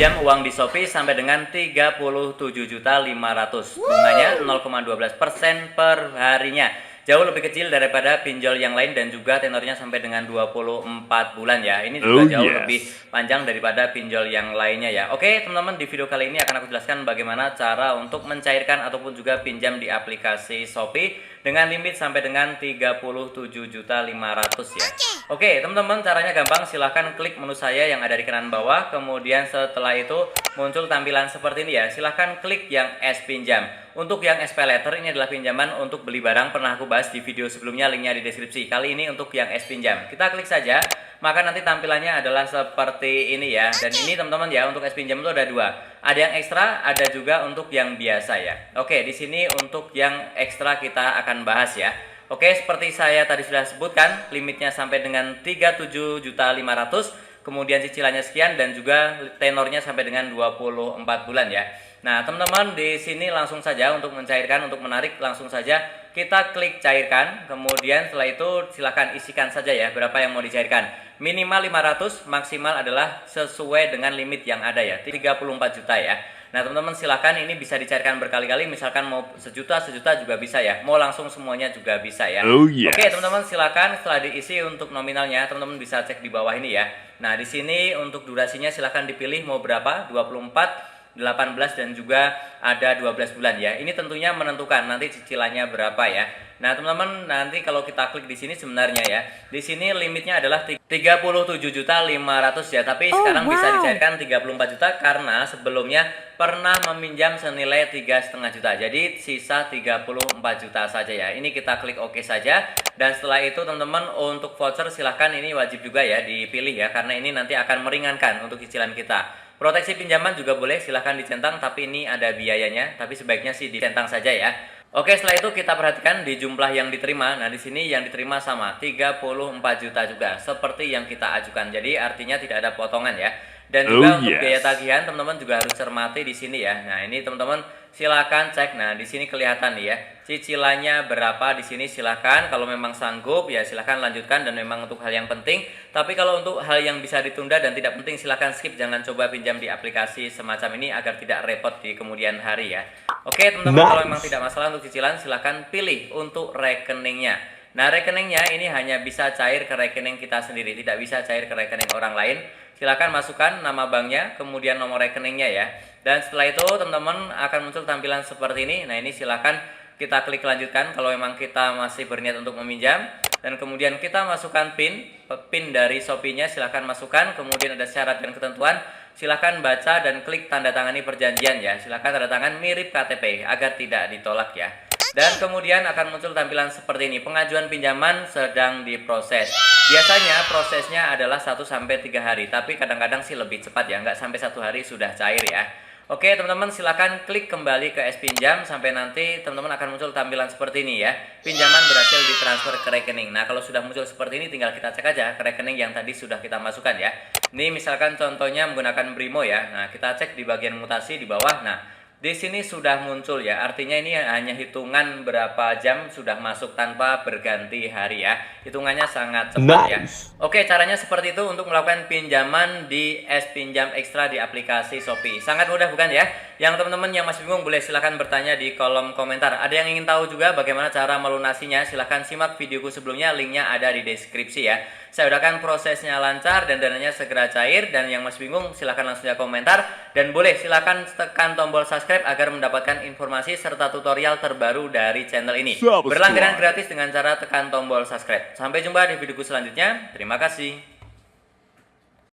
pinjam uang di Shopee sampai dengan 37.500.000. Bunganya 0,12% per harinya. Jauh lebih kecil daripada pinjol yang lain dan juga tenornya sampai dengan 24 bulan ya. Ini juga jauh lebih panjang daripada pinjol yang lainnya ya. Oke teman-teman, di video kali ini akan aku jelaskan bagaimana cara untuk mencairkan ataupun juga pinjam di aplikasi Shopee dengan limit sampai dengan 37.500.000 ya. Oke teman-teman, caranya gampang. Silahkan klik menu saya yang ada di kanan bawah. Kemudian setelah itu muncul tampilan seperti ini ya. Silahkan klik yang S pinjam. Untuk yang SP Letter ini adalah pinjaman untuk beli barang, pernah aku bahas di video sebelumnya, linknya di deskripsi. Kali ini untuk yang S pinjam, kita klik saja, maka nanti tampilannya adalah seperti ini ya. Dan ini teman-teman ya, untuk S pinjam itu ada dua, ada yang ekstra, ada juga untuk yang biasa ya. Oke, di sini untuk yang ekstra kita akan bahas ya. Oke, seperti saya tadi sudah sebutkan, limitnya sampai dengan 37.500.000, kemudian cicilannya sekian dan juga tenornya sampai dengan 24 bulan ya. Nah, teman-teman di sini langsung saja untuk mencairkan, untuk menarik langsung saja kita klik cairkan. Kemudian setelah itu silakan isikan saja ya berapa yang mau dicairkan. Minimal 500, maksimal adalah sesuai dengan limit yang ada ya, 34 juta ya. Nah, teman-teman silakan, ini bisa dicairkan berkali-kali, misalkan mau sejuta juga bisa ya. Mau langsung semuanya juga bisa ya. Oke, teman-teman silakan setelah diisi untuk nominalnya, teman-teman bisa cek di bawah ini ya. Nah, di sini untuk durasinya silakan dipilih mau berapa, 24, 18 dan juga ada 12 bulan ya. Ini tentunya menentukan nanti cicilannya berapa ya. Nah, teman-teman nanti kalau kita klik di sini sebenarnya ya, di sini limitnya adalah 37.500.000 ya, tapi sekarang bisa dicairkan 34 juta karena sebelumnya pernah meminjam senilai 3,5 juta. Jadi sisa 34 juta saja ya. Ini kita klik OK saja dan setelah itu teman-teman untuk voucher silahkan, ini wajib juga ya dipilih ya, karena ini nanti akan meringankan untuk cicilan kita. Proteksi pinjaman juga boleh, silahkan dicentang, tapi ini ada biayanya, tapi sebaiknya sih dicentang saja ya. Oke, setelah itu kita perhatikan di jumlah yang diterima. Nah, di sini yang diterima sama 34 juta juga, seperti yang kita ajukan. Jadi artinya tidak ada potongan ya. Dan juga untuk biaya tagihan teman-teman juga harus cermati di sini ya. Nah, ini teman-teman silakan cek. Nah, di sini kelihatan nih ya, cicilannya berapa di sini. Silakan kalau memang sanggup ya silakan lanjutkan dan memang untuk hal yang penting. Tapi kalau untuk hal yang bisa ditunda dan tidak penting silakan skip, jangan coba pinjam di aplikasi semacam ini agar tidak repot di kemudian hari ya. Oke, teman-teman kalau memang tidak masalah untuk cicilan silakan pilih untuk rekeningnya. Nah, rekeningnya ini hanya bisa cair ke rekening kita sendiri, tidak bisa cair ke rekening orang lain. Silakan masukkan nama banknya, kemudian nomor rekeningnya ya. Dan setelah itu teman-teman akan muncul tampilan seperti ini. Nah, ini silakan kita klik lanjutkan kalau memang kita masih berniat untuk meminjam. Dan kemudian kita masukkan PIN dari Shopee-nya silakan masukkan. Kemudian ada syarat dan ketentuan. Silakan baca dan klik tanda tangani perjanjian ya. Silakan tanda tangan mirip KTP agar tidak ditolak ya. Dan kemudian akan muncul tampilan seperti ini. Pengajuan pinjaman sedang diproses. Biasanya prosesnya adalah 1-3 hari, tapi kadang-kadang sih lebih cepat ya, nggak sampai 1 hari sudah cair ya. Oke teman-teman silakan klik kembali ke S pinjam sampai nanti teman-teman akan muncul tampilan seperti ini ya. Pinjaman berhasil ditransfer ke rekening. Nah, kalau sudah muncul seperti ini tinggal kita cek aja ke rekening yang tadi sudah kita masukkan ya. Ini misalkan contohnya menggunakan Brimo ya. Nah, kita cek di bagian mutasi di bawah. Nah, di sini sudah muncul ya, artinya ini hanya hitungan berapa jam sudah masuk tanpa berganti hari ya. Hitungannya sangat cepat ya. Oke, caranya seperti itu untuk melakukan pinjaman di S pinjam ekstra di aplikasi Shopee. Sangat mudah bukan ya? Yang teman-teman yang masih bingung boleh silahkan bertanya di kolom komentar. Ada yang ingin tahu juga bagaimana cara melunasinya? Silahkan simak videoku sebelumnya, linknya ada di deskripsi ya. Saya udahakan prosesnya lancar dan dananya segera cair. Dan yang masih bingung silahkan langsung saja komentar. Dan boleh silahkan tekan tombol subscribe agar mendapatkan informasi serta tutorial terbaru dari channel ini. Berlangganan gratis dengan cara tekan tombol subscribe. Sampai jumpa di videoku selanjutnya. Terima kasih.